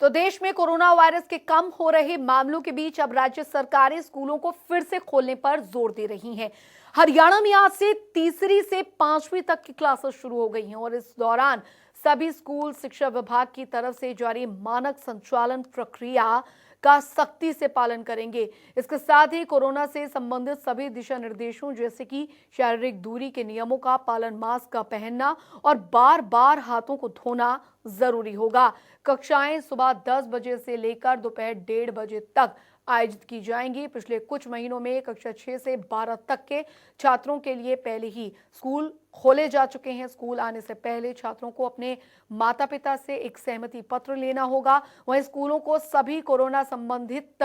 तो देश में कोरोना वायरस के कम हो रहे मामलों के बीच अब राज्य सरकारें स्कूलों को फिर से खोलने पर जोर दे रही हैं। हरियाणा में आज से तीसरी से 5वीं तक की क्लासेस शुरू हो गई हैं और इस दौरान सभी स्कूल शिक्षा विभाग की तरफ से जारी मानक संचालन प्रक्रिया का सख्ती से पालन करेंगे। इसके साथ ही कोरोना से संबंधित सभी दिशा निर्देशों जैसे कि शारीरिक दूरी के नियमों का पालन, मास्क का पहनना और बार बार हाथों को धोना जरूरी होगा। कक्षाएं सुबह 10 बजे से लेकर दोपहर 1:30 बजे तक आयोजित की जाएंगी। पिछले कुछ महीनों में कक्षा 6 से 12 तक के छात्रों के लिए पहले ही स्कूल खोले जा चुके हैं। स्कूल आने से पहले छात्रों को अपने माता पिता से एक सहमति पत्र लेना होगा। वहीं स्कूलों को सभी कोरोना संबंधित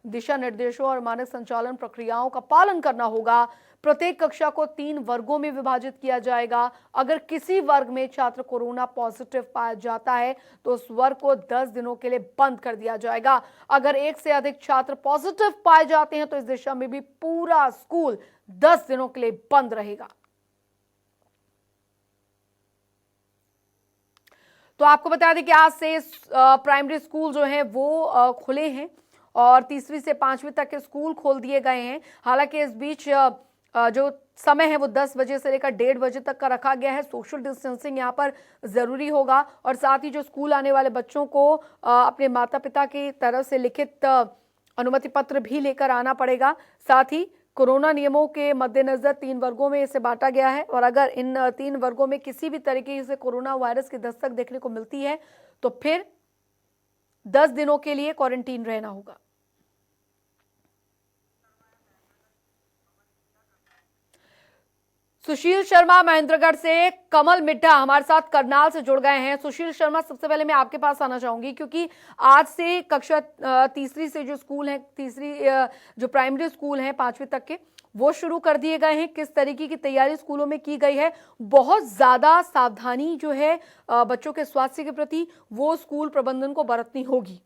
दिशा निर्देशों और मानक संचालन प्रक्रियाओं का पालन करना होगा। प्रत्येक कक्षा को 3 वर्गों में विभाजित किया जाएगा। अगर किसी वर्ग में छात्र कोरोना पॉजिटिव पाया जाता है तो उस वर्ग को 10 दिनों के लिए बंद कर दिया जाएगा। अगर एक से अधिक छात्र पॉजिटिव पाए जाते हैं तो इस दिशा में भी पूरा स्कूल 10 दिनों के लिए बंद रहेगा। तो आपको बता दें कि आज से प्राइमरी स्कूल जो है वो खुले हैं और तीसरी से 5वीं तक के स्कूल खोल दिए गए हैं। हालांकि इस बीच जो समय है वो 10 बजे से लेकर 1:30 बजे तक का रखा गया है। सोशल डिस्टेंसिंग यहाँ पर जरूरी होगा और साथ ही जो स्कूल आने वाले बच्चों को अपने माता पिता की तरफ से लिखित अनुमति पत्र भी लेकर आना पड़ेगा। साथ ही कोरोना नियमों के मद्देनजर 3 वर्गों में इसे बांटा गया है और अगर इन 3 वर्गों में किसी भी तरीके से कोरोना वायरस की दस्तक देखने को मिलती है तो फिर 10 दिनों के लिए क्वारंटीन रहना होगा। सुशील शर्मा महेंद्रगढ़ से, कमल मिड्ढा हमारे साथ करनाल से जुड़ गए हैं। सुशील शर्मा, सबसे पहले मैं आपके पास आना चाहूंगी क्योंकि आज से कक्षा तीसरी से जो स्कूल है, तीसरी जो प्राइमरी स्कूल हैं 5वीं तक के, वो शुरू कर दिए गए हैं। किस तरीके की तैयारी स्कूलों में की गई है? बहुत ज्यादा सावधानी जो है बच्चों के स्वास्थ्य के प्रति वो स्कूल प्रबंधन को बरतनी होगी।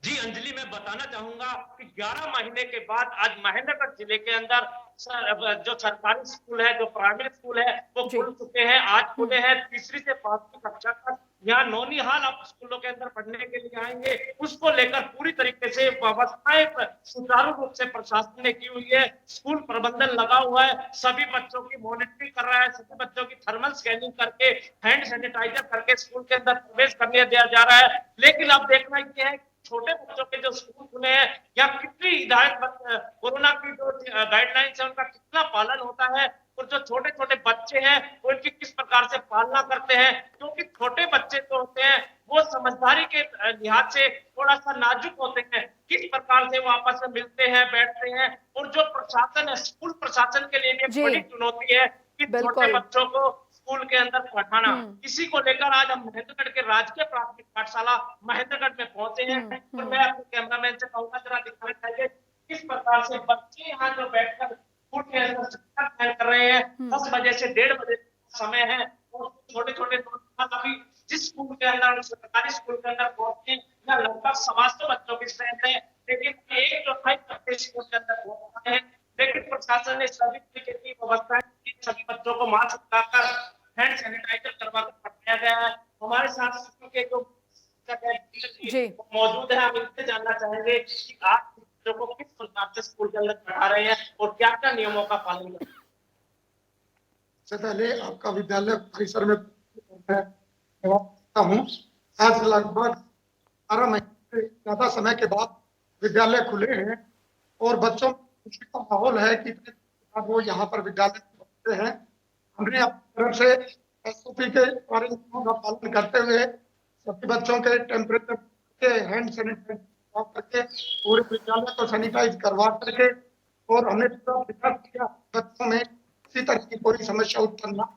जी अंजलि, मैं बताना चाहूंगा कि 11 महीने के बाद आज महेंद्रगढ़ जिले के अंदर जो सरकारी स्कूल है, जो प्राइमरी स्कूल है, वो खुल चुके हैं। आज खुले हैं तीसरी से 5वीं कक्षा तक। यहाँ नौनिहाल आप स्कूलों के अंदर पढ़ने के लिए आएंगे, उसको लेकर पूरी तरीके से व्यवस्थाएं सुचारू रूप से प्रशासन ने की हुई है। स्कूल प्रबंधन लगा हुआ है, सभी बच्चों की मॉनिटरिंग कर रहा है, सभी बच्चों की थर्मल स्कैनिंग करके, हैंड सैनिटाइजर करके स्कूल के अंदर प्रवेश करने दिया जा रहा है। लेकिन अब देखना ये है छोटे बच्चों के जो स्कूल खुले हैं या कितनी हिदायत कोरोना की जो गाइडलाइंस है उनका कितना पालन होता है और जो छोटे छोटे बच्चे हैं उनकी किस प्रकार से पालना करते हैं, क्योंकि छोटे बच्चे जो होते हैं वो समझदारी के लिहाज से थोड़ा सा नाजुक होते हैं। किस प्रकार से वो आपस में मिलते हैं, बैठते हैं, और जो प्रशासन है, स्कूल प्रशासन के लिए भी बड़ी चुनौती है कि छोटे बच्चों को स्कूल के अंदर पढ़ाना। इसी को लेकर आज हम महेंद्रगढ़ के राजकीय प्राथमिक पाठशाला महेंद्रगढ़ में पहुंचे हैं और मैं अपने कैमरामैन से कहूंगा जरा दिखाना चाहिए किस प्रकार से बच्चे यहाँ जो बैठकर स्कूल के अंदर शिक्षा ग्रहण कर रहे हैं। 10 बजे से 1:30 बजे समय है और छोटे छोटे अभी जिस स्कूल के अंदर, सरकारी स्कूल के अंदर पहुंचे या लगभग 125 बच्चों की स्ट्रेंथ है, लेकिन 1/4 बच्चे स्कूल के अंदर पहुंच रहे हैं। लेकिन प्रशासन ने सभी तरीके की व्यवस्थाएं की, सभी बच्चों को मास्क लगाकर, हैंड सैनिटाइजर करवा कर पढ़ाया गया है। हमारे साथ स्कूल के जो मौजूद है, हम इनसे जानना चाहेंगे कि आप बच्चों को किस प्रकार से स्कूल के अंदर पढ़ा रहे हैं और क्या क्या नियमों का पालन कर रहे हैं। सबसे पहले आपका विद्यालय परिसर में हूँ। आज लगभग 12 महीने ज्यादा समय के बाद विद्यालय खुले हैं और बच्चों खुशी का माहौल है कि वो यहाँ पर विद्यालय पढ़ते हैं। हमने अपनी तरफ से SOP के नियमों का पालन करते हुए सभी बच्चों के टेम्परेचर के, हैंड सैनिटाइजर करके, पूरे विद्यालय को सैनिटाइज करवा करके, और हमने पूरा प्रयास किया बच्चों में किसी तरह की कोई समस्या उत्पन्न ना।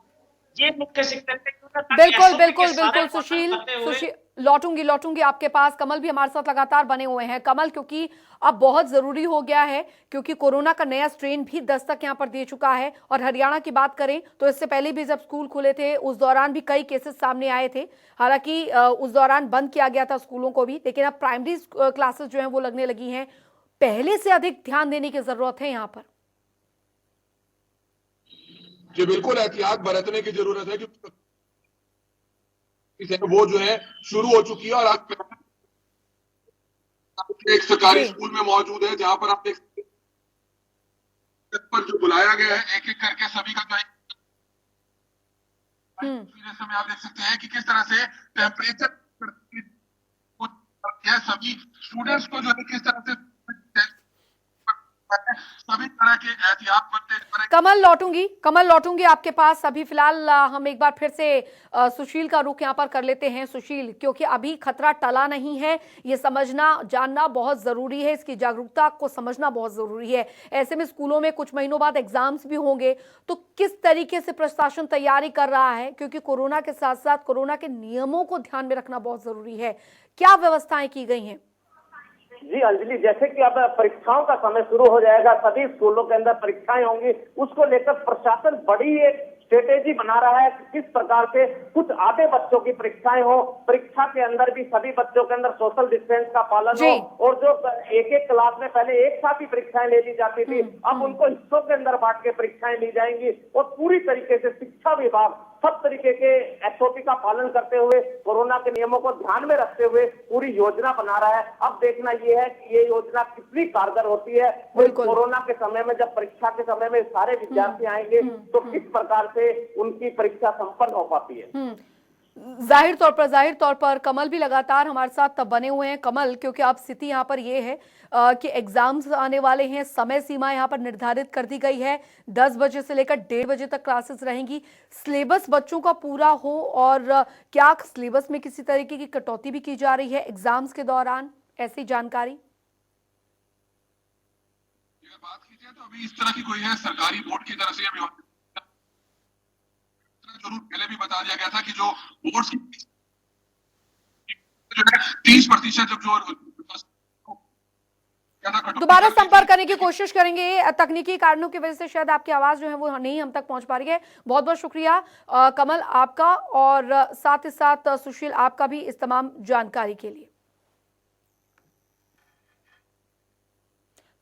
ये मुख्य शिक्षक बिल्कुल बिल्कुल बिल्कुल सुशील लौटूंगी आपके पास। कमल भी हमारे साथ लगातार बने हुए हैं। कमल, क्योंकि अब बहुत जरूरी हो गया है क्योंकि कोरोना का नया स्ट्रेन भी दस्तक यहाँ पर दे चुका है और हरियाणा की बात करें तो इससे पहले भी जब स्कूल खुले थे उस दौरान भी कई केसेस सामने आए थे। हालांकि उस दौरान बंद किया गया था स्कूलों को भी, लेकिन अब प्राइमरी क्लासेस जो है वो लगने लगी हैं। पहले से अधिक ध्यान देने की जरूरत है यहाँ पर। जी बिल्कुल, एहतियात बरतने की जरूरत है वो जो है शुरू हो चुकी है। और आज एक सरकारी स्कूल में मौजूद है जहां पर आप देख सकते हैं पर जो बुलाया गया है एक एक करके सभी का समय आप देख सकते हैं कि किस तरह से टेम्परेचर सभी स्टूडेंट्स को जो है किस तरह से सभी तरह के एहतियात बरते। कमल लौटूंगी आपके पास। अभी फिलहाल हम एक बार फिर से सुशील का रुख यहाँ पर कर लेते हैं। सुशील, क्योंकि अभी खतरा टला नहीं है, ये समझना जानना बहुत जरूरी है, इसकी जागरूकता को समझना बहुत जरूरी है। ऐसे में स्कूलों में कुछ महीनों बाद एग्जाम्स भी होंगे, तो किस तरीके से प्रशासन तैयारी कर रहा है? क्योंकि कोरोना के साथ साथ कोरोना के नियमों को ध्यान में रखना बहुत जरूरी है। क्या व्यवस्थाएं की गई हैं? जी अंजलि, जैसे कि अब परीक्षाओं का समय शुरू हो जाएगा, सभी स्कूलों के अंदर परीक्षाएं होंगी, उसको लेकर प्रशासन बड़ी एक स्ट्रेटेजी बना रहा है कि किस प्रकार से कुछ आधे बच्चों की परीक्षाएं हो, परीक्षा के अंदर भी सभी बच्चों के अंदर सोशल डिस्टेंस का पालन हो। और जो एक एक क्लास में पहले एक साथ ही परीक्षाएं ले ली जाती थी, अब उनको हिस्सों के अंदर बांट के परीक्षाएं ली जाएंगी। और पूरी तरीके से शिक्षा विभाग सब तरीके के एसओपी का पालन करते हुए, कोरोना के नियमों को ध्यान में रखते हुए पूरी योजना बना रहा है। अब देखना यह है कि ये योजना कितनी कारगर होती है। कोरोना के समय में जब परीक्षा के समय में सारे विद्यार्थी आएंगे तो किस प्रकार से उनकी परीक्षा संपन्न हो पाती है। जाहिर तौर पर कमल भी लगातार हमारे साथ बने हुए हैं। कमल, क्योंकि आप स्थिति यहाँ पर ये है कि एग्जाम्स आने वाले हैं, समय सीमा यहाँ पर निर्धारित कर दी गई है, 10 बजे से लेकर 1:30 बजे तक क्लासेस रहेंगी। सिलेबस बच्चों का पूरा हो, और क्या सिलेबस में किसी तरीके की कटौती भी की जा रही है एग्जाम्स के दौरान? ऐसी जानकारी बात कीजिए तो अभी इस तरह की कोई है सरकारी बोर्ड की तरफ से अभी जरूर पहले भी बता दिया गया था कि जो बोर्ड्स की जो है 30% जो दोबारा संपर्क करने की कोशिश करेंगे। तकनीकी कारणों की वजह से शायद आपकी आवाज जो है वो नहीं हम तक पहुंच पा रही है। बहुत बहुत शुक्रिया कमल आपका, और साथ ही साथ सुशील आपका भी इस तमाम जानकारी के लिए।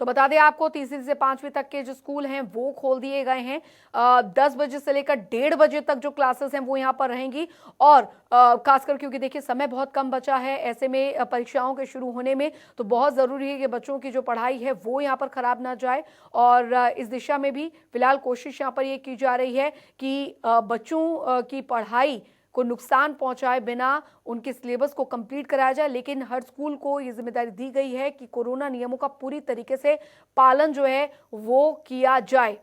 तो बता दें आपको, तीसरी से 5वीं तक के जो स्कूल हैं वो खोल दिए गए हैं। 10 बजे से लेकर 1:30 बजे तक जो क्लासेस हैं वो यहाँ पर रहेंगी। और खासकर क्योंकि देखिए समय बहुत कम बचा है, ऐसे में परीक्षाओं के शुरू होने में तो बहुत ज़रूरी है कि बच्चों की जो पढ़ाई है वो यहाँ पर ख़राब ना जाए। और इस दिशा में भी फिलहाल कोशिश यहाँ पर ये की जा रही है कि बच्चों की पढ़ाई को नुकसान पहुंचाए बिना उनके सिलेबस को कंप्लीट कराया जाए। लेकिन हर स्कूल को ये जिम्मेदारी दी गई है कि कोरोना नियमों का पूरी तरीके से पालन जो है वो किया जाए।